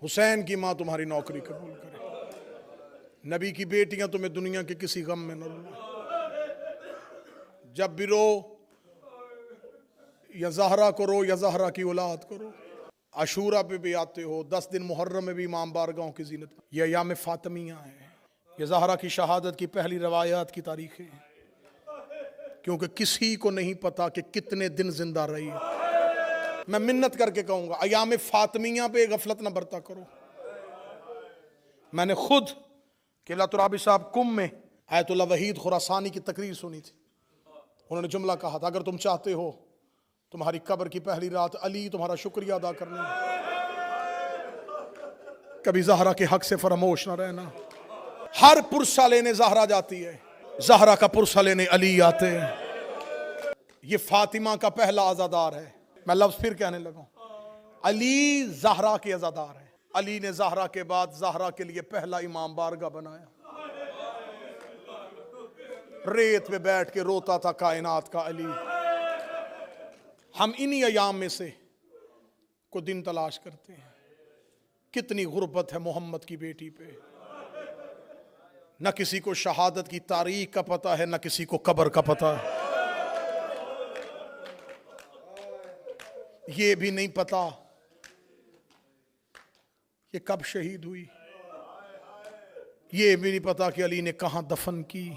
حسین کی ماں تمہاری نوکری قبول کرے، نبی کی بیٹیاں تمہیں دنیا کے کسی غم میں نہ رولیں، جب بھی رو یا زہرا کو رو یا زہرا کی اولاد کو رو۔ عاشورہ پہ بھی آتے ہو، 10 دن محرم میں بھی امام بارگاہوں کی زینت، یہ ایام فاطمیہ ہیں، یہ زہرا کی شہادت کی پہلی روایات کی تاریخیں ہیں، کیونکہ کسی کو نہیں پتا کہ کتنے دن زندہ رہی ہے۔ میں منت کر کے کہوں گا ایام فاطمیہ پہ غفلت نہ برتا کرو۔ میں نے خود قبلہ ترابی صاحب کم میں آیت اللہ وحید خراسانی کی تقریر سنی تھی، انہوں نے جملہ کہا تھا، اگر تم چاہتے ہو تمہاری قبر کی پہلی رات علی تمہارا شکریہ ادا کرنے، کبھی زہرا کے حق سے فراموش نہ رہنا۔ ہر پرسہ لینے زہرا جاتی ہے، زہرا کا پرسہ لینے علی آتے ہیں۔ یہ فاطمہ کا پہلا عزادار ہے، میں لفظ پھر کہنے لگا، علی زہرا کے عزادار ہے۔ علی نے زہرا کے بعد زہرا کے لیے پہلا امام بارگاہ بنایا، ریت پہ بیٹھ کے روتا تھا کائنات کا علی۔ ہم انہی ایام میں سے کو دن تلاش کرتے ہیں۔ کتنی غربت ہے محمد کی بیٹی پہ، نہ کسی کو شہادت کی تاریخ کا پتہ ہے، نہ کسی کو قبر کا پتہ ہے۔ یہ بھی نہیں پتا کہ کب شہید ہوئی، یہ بھی نہیں پتا کہ علی نے کہاں دفن کی۔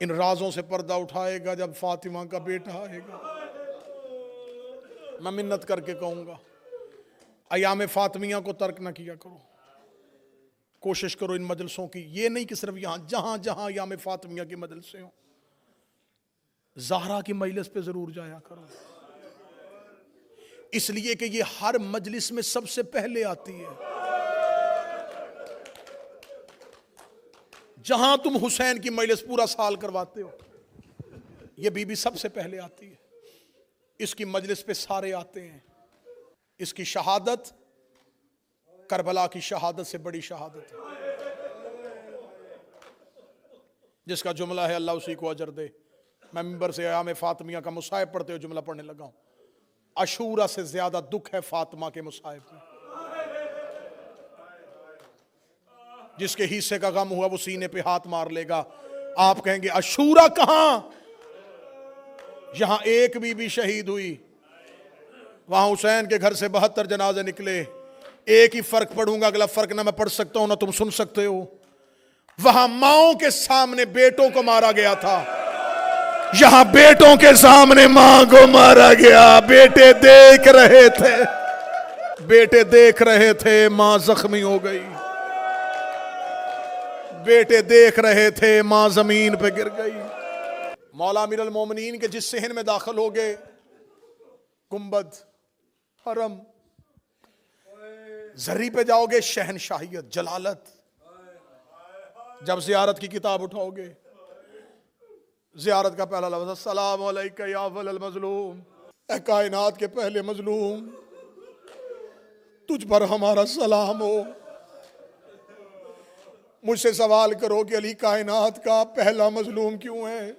ان رازوں سے پردہ اٹھائے گا جب فاطمہ کا بیٹا آئے گا۔ میں منت کر کے کہوں گا ایام فاطمیہ کو ترک نہ کیا کرو، کوشش کرو ان مجلسوں کی، یہ نہیں کہ صرف یہاں، جہاں جہاں ایام فاطمیہ کی مجلسیں ہوں، زہرا کی مجلس پہ ضرور جایا کرو، اس لیے کہ یہ ہر مجلس میں سب سے پہلے آتی ہے۔ جہاں تم حسین کی مجلس پورا سال کرواتے ہو، یہ بی بی سب سے پہلے آتی ہے، اس کی مجلس پہ سارے آتے ہیں۔ اس کی شہادت کربلا کی شہادت سے بڑی شہادت ہے، جس کا جملہ ہے اللہ اسی کو اجر دے۔ میں ممبر سے ایام فاطمیہ کا مصائب پڑھتے ہوئے جملہ پڑھنے لگا ہوں، عاشورہ سے زیادہ دکھ ہے فاطمہ کے مصائب میں۔ جس کے حصے کا غم ہوا وہ سینے پہ ہاتھ مار لے گا۔ آپ کہیں گے عاشورہ کہاں؟ یہاں ایک بی بی شہید ہوئی، وہاں حسین کے گھر سے 72 جنازے نکلے۔ ایک ہی فرق پڑھوں گا، اگلا فرق نہ میں پڑھ سکتا ہوں نہ تم سن سکتے ہو۔ وہاں ماؤں کے سامنے بیٹوں کو مارا گیا تھا، یہاں بیٹوں کے سامنے ماں کو مارا گیا۔ بیٹے دیکھ رہے تھے، بیٹے دیکھ رہے تھے، ماں زخمی ہو گئی۔ بیٹے دیکھ رہے تھے، ماں زمین پہ گر گئی۔ مولا امیر المومنین کے جس صحن میں داخل ہو گئے، گنبد، حرم، زری پہ جاؤ گے، شہنشاہیت، جلالت۔ جب زیارت کی کتاب اٹھاؤ گے، زیارت کا پہلا لفظ السلام علیکہ یا افضل المظلوم، اے کائنات کے پہلے مظلوم، تجھ پر ہمارا سلام ہو۔ مجھ سے سوال کرو کہ علی کائنات کا پہلا مظلوم کیوں ہے؟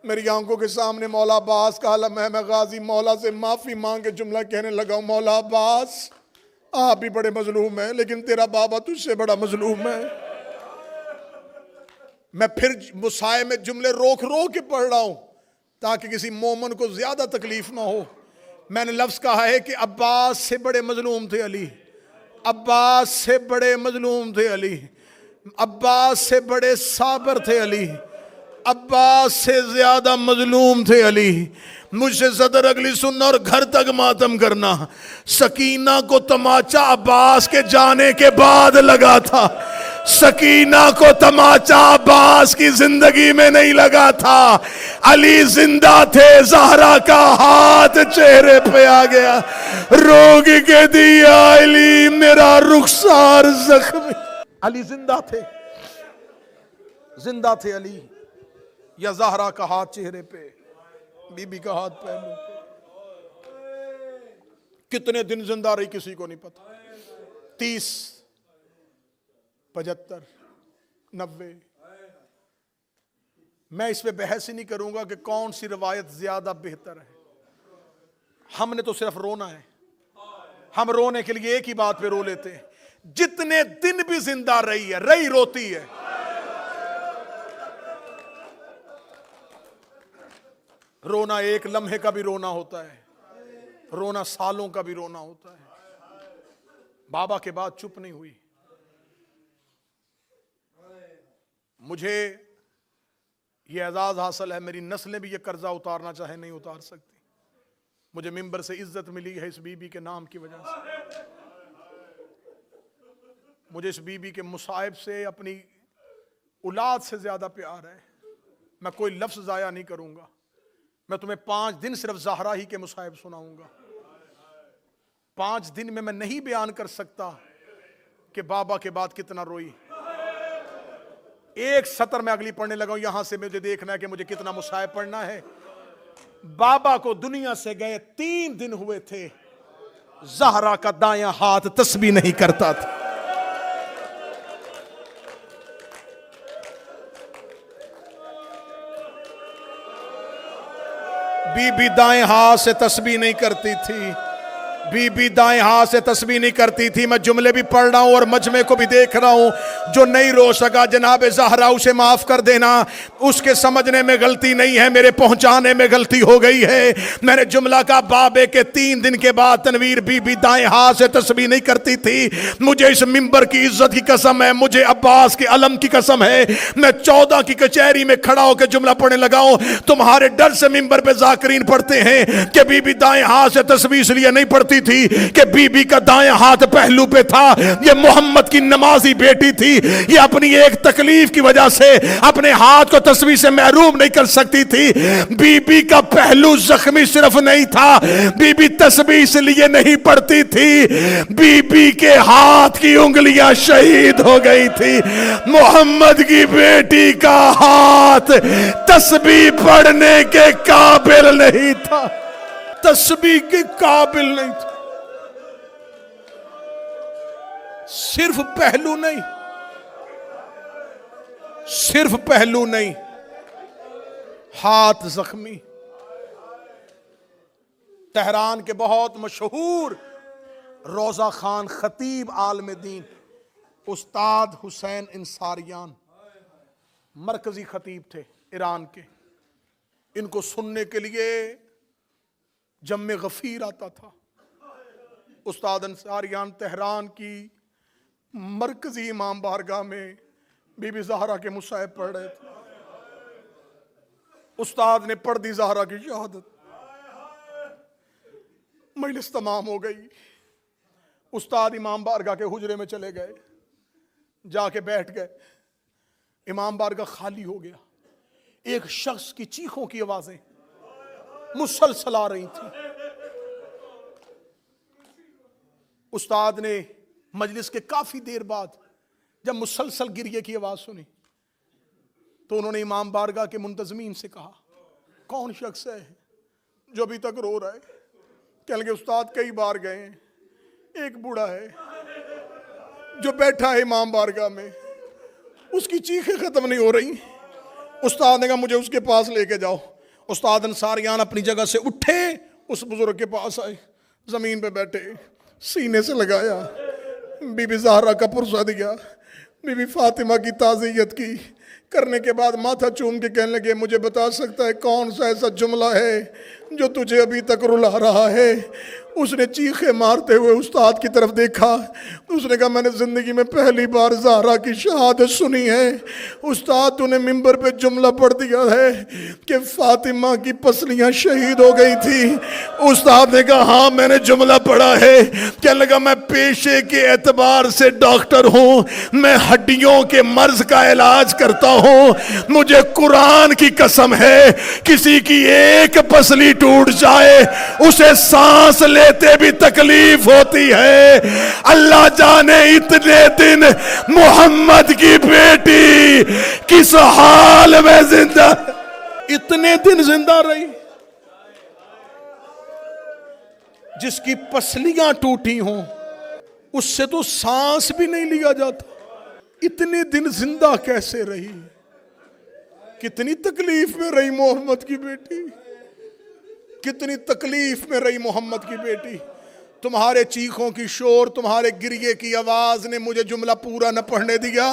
میری آنکھوں کے سامنے مولا عباس کا عالم ہے۔ میں غازی مولا سے معافی مانگ کے جملہ کہنے لگا ہوں، مولا عباس آپ بھی بڑے مظلوم ہیں، لیکن تیرا بابا تجھ سے بڑا مظلوم ہے۔ میں پھر مسائے میں جملے روک کے پڑھ رہا ہوں تاکہ کسی مومن کو زیادہ تکلیف نہ ہو۔ میں نے لفظ کہا ہے کہ عباس سے بڑے مظلوم تھے علی، عباس سے بڑے مظلوم تھے علی، عباس سے بڑے صابر تھے علی، عباس سے زیادہ مظلوم تھے علی۔ مجھ سے صدر اگلی سننا اور گھر تک ماتم کرنا۔ سکینہ کو تماچا عباس کے جانے کے بعد لگا تھا، سکینہ کو تماچا عباس کی زندگی میں نہیں لگا تھا۔ علی زندہ تھے، زہرا کا ہاتھ چہرے پہ آ گیا، روگ کے دیا علی میرا رخسار زخمی۔ علی زندہ تھے، زندہ تھے علی، یا زہرا کا ہاتھ چہرے پہ، بی بی کا ہاتھ پہلو پہ۔ کتنے دن زندہ رہی کسی کو نہیں پتا، 30، 75، 90۔ میں اس پہ بحث ہی نہیں کروں گا کہ کون سی روایت زیادہ بہتر ہے، ہم نے تو صرف رونا ہے۔ ہم رونے کے لیے ایک ہی بات پہ رو لیتے ہیں، جتنے دن بھی زندہ رہی ہے، رہی روتی ہے. رونا ایک لمحے کا بھی رونا ہوتا ہے، رونا سالوں کا بھی رونا ہوتا ہے. بابا کے بعد چپ نہیں ہوئی. مجھے یہ اعزاز حاصل ہے، میری نسلیں بھی یہ قرضہ اتارنا چاہے نہیں اتار سکتی. مجھے ممبر سے عزت ملی ہے اس بی بی کے نام کی وجہ سے. مجھے اس بی بی کے مصائب سے اپنی اولاد سے زیادہ پیار ہے. میں کوئی لفظ ضائع نہیں کروں گا. میں تمہیں 5 دن صرف زہرا ہی کے مصائب سناؤں گا. 5 دن میں نہیں بیان کر سکتا کہ بابا کے بعد کتنا روئی. ایک سطر میں اگلی پڑھنے لگا ہوں، یہاں سے مجھے دیکھنا ہے کہ مجھے کتنا مصائب پڑھنا ہے. بابا کو دنیا سے گئے 3 دن ہوئے تھے، زہرا کا دایاں ہاتھ تسبیح نہیں کرتا تھا. بی بی دائیں ہاتھ سے تسبیح نہیں کرتی تھی. بی بی دائیں ہاتھ سے تسبیح نہیں کرتی تھی. میں جملے بھی پڑھ رہا ہوں اور مجمع کو بھی دیکھ رہا ہوں. جو نہیں رو سکا جناب زہرا اسے معاف کر دینا. اس کے سمجھنے میں غلطی نہیں ہے، میرے پہنچانے میں غلطی ہو گئی ہے. میں نے جملہ کا بابے کے 3 دن کے بعد تنویر بی بی دائیں ہاتھ سے تسبیح نہیں کرتی تھی. مجھے اس ممبر کی عزت کی قسم ہے، مجھے عباس کے علم کی قسم ہے، میں 14 کی کچہری میں کھڑا ہو کے جملہ پڑھنے لگا ہوں. تمہارے ڈر سے ممبر پہ ذاکرین پڑھتے ہیں کہ بی بی دائیں ہاتھ سے تسبیح اس لیے نہیں پڑھتی تھی کہ بی بی کا دائیں ہاتھ پہلو پہ تھا. یہ محمد کی نمازی بیٹی تھی. یہ اپنی ایک تکلیف کی وجہ سے اپنے ہاتھ کو تسبیح سے محروم نہیں کر سکتی تھی. بی بی کا پہلو زخمی صرف نہیں تھا، بی بی تسبیح اس لیے نہیں پڑھتی تھی، بی بی کے ہاتھ کی انگلیاں شہید ہو گئی تھی. محمد کی بیٹی کا ہاتھ تسبیح پڑھنے کے قابل نہیں تھا، تسبیح کے قابل نہیں تھا. صرف پہلو نہیں، صرف پہلو نہیں، ہاتھ زخمی. تہران کے بہت مشہور روضہ خان خطیب عالم دین استاد حسین انصاریان مرکزی خطیب تھے ایران کے. ان کو سننے کے لیے جم غفیر آتا تھا. استاد انصاریان تہران کی مرکزی امام بارگاہ میں بی بی زہرا کے مصائب پڑھ رہے تھے. استاد نے پڑھ دی زہرا کی شہادت. مجلس تمام ہو گئی. استاد امام بارگاہ کے حجرے میں چلے گئے، جا کے بیٹھ گئے. امام بارگاہ خالی ہو گیا. ایک شخص کی چیخوں کی آوازیں مسلسل آ رہی تھی. استاد نے مجلس کے کافی دیر بعد جب مسلسل گریے کی آواز سنی تو انہوں نے امام بارگاہ کے منتظمین سے کہا، کون شخص ہے جو ابھی تک رو رہا ہے؟ کہنے لگے استاد کئی بار گئے ہیں، ایک بوڑھا ہے جو بیٹھا ہے امام بارگاہ میں، اس کی چیخیں ختم نہیں ہو رہی. استاد نے کہا مجھے اس کے پاس لے کے جاؤ. استاد انصاریان اپنی جگہ سے اٹھے، اس بزرگ کے پاس آئے، زمین پہ بیٹھے، سینے سے لگایا، بی بی زہرا کا پرسہ دیا، بی بی فاطمہ کی تعزیت کی. کرنے کے بعد ماتھا چوم کے کہنے لگے مجھے بتا سکتا ہے کون سا ایسا جملہ ہے جو تجھے ابھی تک رلا رہا ہے؟ اس نے چیخیں مارتے ہوئے استاد کی طرف دیکھا. اس نے کہا میں نے زندگی میں پہلی بار زہرا کی شہادت سنی ہے. استاد تو نے ممبر پہ جملہ پڑھ دیا ہے کہ فاطمہ کی پسلیاں شہید ہو گئی تھی. استاد نے کہا ہاں میں نے جملہ پڑھا ہے. کہنے لگا میں پیشے کے اعتبار سے ڈاکٹر ہوں، میں ہڈیوں کے مرض کا علاج کرتا ہوں. مجھے قرآن کی قسم ہے کسی کی ایک پسلی ٹوٹ جائے اسے سانس لیتے بھی تکلیف ہوتی ہے. اللہ جانے اتنے دن محمد کی بیٹی کس حال میں زندہ، اتنے دن زندہ رہی. جس کی پسلیاں ٹوٹی ہوں اس سے تو سانس بھی نہیں لیا جاتا. اتنے دن زندہ کیسے رہی؟ کتنی تکلیف میں رہی محمد کی بیٹی، کتنی تکلیف میں رہی محمد کی بیٹی. تمہارے چیخوں کی شور، تمہارے گریے کی آواز نے مجھے جملہ پورا نہ پڑھنے دیا۔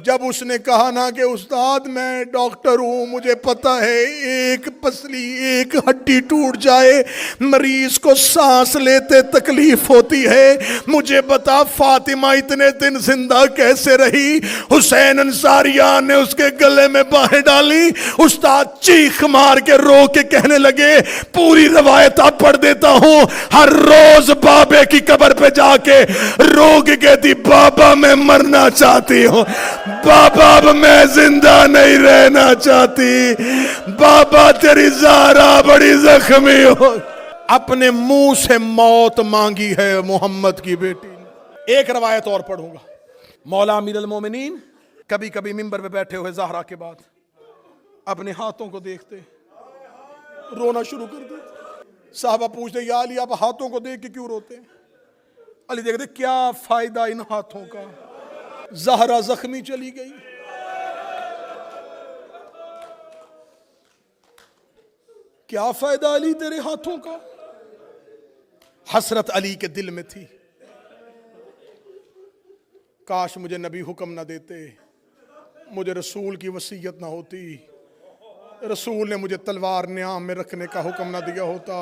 جب اس نے کہا نا کہ استاد میں ڈاکٹر ہوں، مجھے پتا ہے ایک پسلی ایک ہڈی ٹوٹ جائے مریض کو سانس لیتے تکلیف ہوتی ہے، مجھے بتا فاطمہ اتنے دن زندہ کیسے رہی؟ حسین انصاریہ نے اس کے گلے میں باہیں ڈالی، استاد چیخ مار کے رو کے کہنے لگے، پوری روایت آپ پڑھ دیتا ہوں، ہر روز بابے کی قبر پہ جا کے رو کے کہتی بابا میں مرنا چاہتی ہوں، بابا اب میں زندہ نہیں رہنا چاہتی، بابا تیری زہرا بڑی زخمی ہو۔ اپنے منہ سے موت مانگی ہے محمد کی بیٹی نے۔ ایک روایت اور پڑھوں گا۔ مولا امیر المومنین کبھی کبھی منبر پہ بیٹھے ہوئے زہرا کے بعد اپنے ہاتھوں کو دیکھتے رونا شروع کر دیتے۔ صحابہ پوچھتے یا علی آپ ہاتھوں کو دیکھ کے کیوں روتے ہیں؟ علی دیکھتے کیا فائدہ ان ہاتھوں کا، زہرا زخمی چلی گئی، کیا فائدہ علی تیرے ہاتھوں کا؟ حسرت علی کے دل میں تھی، کاش مجھے نبی حکم نہ دیتے، مجھے رسول کی وصیت نہ ہوتی، رسول نے مجھے تلوار نیام میں رکھنے کا حکم نہ دیا ہوتا،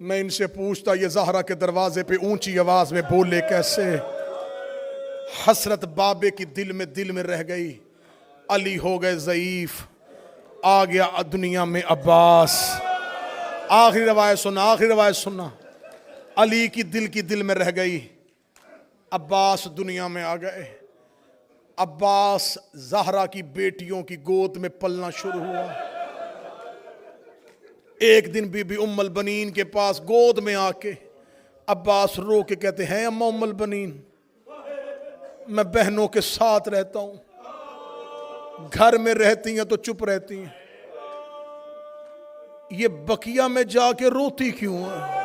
میں ان سے پوچھتا یہ زہرا کے دروازے پہ اونچی آواز میں بولے کیسے؟ حسرت بابے کی دل میں رہ گئی، علی ہو گئے ضعیف، آ گیا دنیا میں عباس۔ آخری روایت سننا، علی کی دل میں رہ گئی، عباس دنیا میں آ گئے۔ عباس زہرا کی بیٹیوں کی گود میں پلنا شروع ہوا۔ ایک دن بی بی ام البنین کے پاس گود میں آ کے عباس رو کے کہتے ہیں اما ام البنین میں بہنوں کے ساتھ رہتا ہوں، گھر میں رہتی ہیں تو چپ رہتی ہیں، یہ بقیہ میں جا کے روتی کیوں ہے؟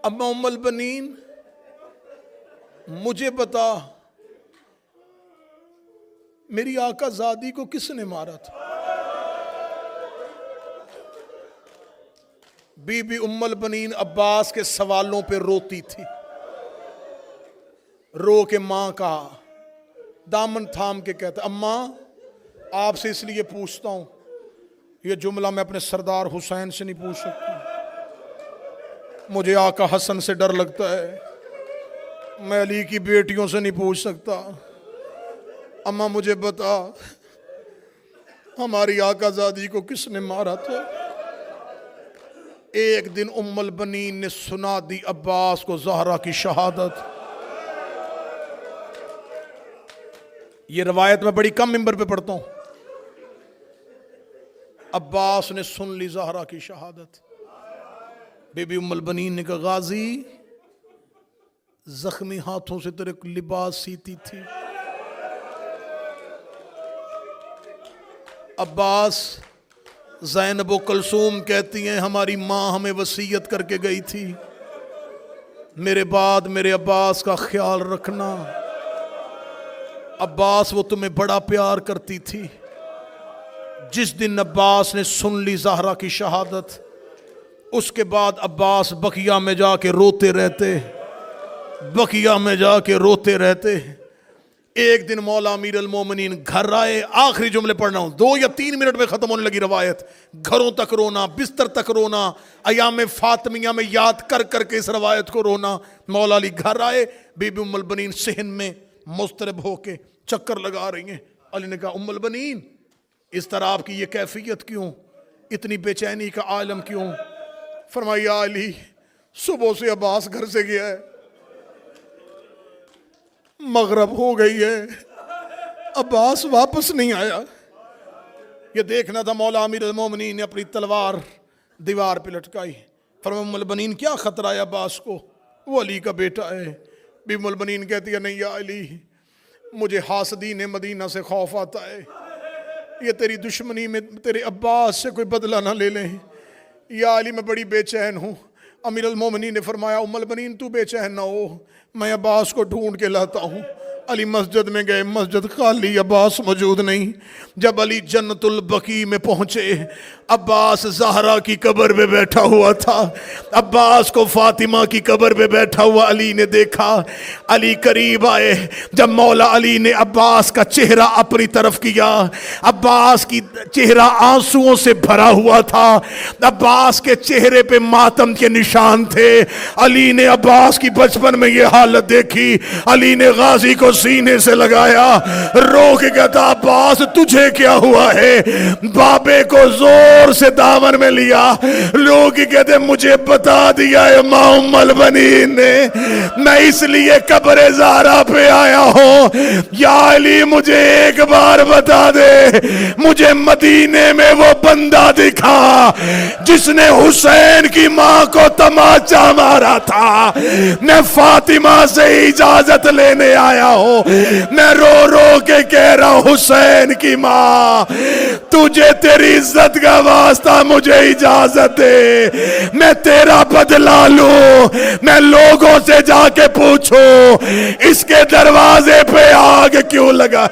اما ام البنین مجھے بتا میری آقا زادی کو کس نے مارا تھا؟ بی بی ام البنین عباس کے سوالوں پہ روتی تھی، رو کے ماں کا دامن تھام کے کہتا اماں آپ سے اس لیے پوچھتا ہوں، یہ جملہ میں اپنے سردار حسین سے نہیں پوچھ سکتا، مجھے آقا حسن سے ڈر لگتا ہے، میں علی کی بیٹیوں سے نہیں پوچھ سکتا، اماں مجھے بتا ہماری آقا زادی کو کس نے مارا تھا؟ ایک دن ام البنین نے سنا دی عباس کو زہرا کی شہادت۔ یہ روایت میں بڑی کم منبر پہ پڑھتا ہوں۔ عباس نے سن لی زہرا کی شہادت، بی بی ام البنین نے کہا غازی زخمی ہاتھوں سے تیرے لباس سیتی تھی۔ عباس زینب و کلثوم کہتی ہیں ہماری ماں ہمیں وصیت کر کے گئی تھی میرے بعد میرے عباس کا خیال رکھنا، عباس وہ تمہیں بڑا پیار کرتی تھی۔ جس دن عباس نے سن لی زہرا کی شہادت اس کے بعد عباس بقیہ میں جا کے روتے رہتے۔ ایک دن مولا امیر المومنین گھر آئے، آخری جملے پڑھنا ہوں، 2 یا 3 منٹ میں ختم ہونے لگی روایت، گھروں تک رونا، بستر تک رونا، ایام فاطمیہ میں یاد کر کر کے اس روایت کو رونا۔ مولا علی گھر آئے، بی بی ام البنین صحن میں مضطرب ہو کے چکر لگا رہی ہیں۔ علی نے کہا ام البنین اس طرح آپ کی یہ کیفیت کیوں، اتنی بے چینی کا عالم کیوں؟ فرمایا علی صبح سے عباس گھر سے گیا ہے، مغرب ہو گئی ہے، عباس واپس نہیں آیا۔ یہ دیکھنا تھا مولا امیر المومنین نے اپنی تلوار دیوار پہ لٹکائی۔ فرمایا ام البنین کیا خطرہ ہے عباس کو، وہ علی کا بیٹا ہے۔ بی ام البنین کہتی ہے نہیں یا علی مجھے حاسدین مدینہ سے خوف آتا ہے، یہ تیری دشمنی میں تیرے عباس سے کوئی بدلہ نہ لے لیں، یا علی میں بڑی بے چین ہوں۔ امیر المومنین نے فرمایا ام البنین تو بے چین نہ ہو، میں عباس کو ڈھونڈ کے لاتا ہوں۔ علی مسجد میں گئے، مسجد خالی، عباس موجود نہیں۔ جب علی جنت البقیع میں پہنچے، عباس زہرا کی قبر پہ بیٹھا ہوا تھا۔ عباس کو فاطمہ کی قبر پہ بیٹھا ہوا علی نے دیکھا۔ علی قریب آئے، جب مولا علی نے عباس کا چہرہ اپنی طرف کیا، عباس کی چہرہ آنسوؤں سے بھرا ہوا تھا، عباس کے چہرے پہ ماتم کے نشان تھے۔ علی نے عباس کی بچپن میں یہ حالت دیکھی، علی نے غازی کو سینے سے لگایا، رو کے کہتا عباس تجھے کیا ہوا ہے؟ بابے کو زور سے دامن میں لیا۔ لوگ کہتے مجھے بتا دیا امام البنین نے، میں اس لیے قبر زہرا پہ آیا ہوں۔ یا علی مجھے ایک بار بتا دے، مجھے مدینے میں وہ بندہ دکھا جس نے حسین کی ماں کو تماچا مارا تھا۔ میں فاطمہ سے اجازت لینے آیا ہوں، میں رو رو کے کہہ رہا ہوں حسین کی ماں تجھے تیری عزت کا واسطہ مجھے اجازت دے، میں تیرا بدلہ لوں، میں لوگوں سے جا کے پوچھوں اس کے دروازے پہ آگ کیوں لگا۔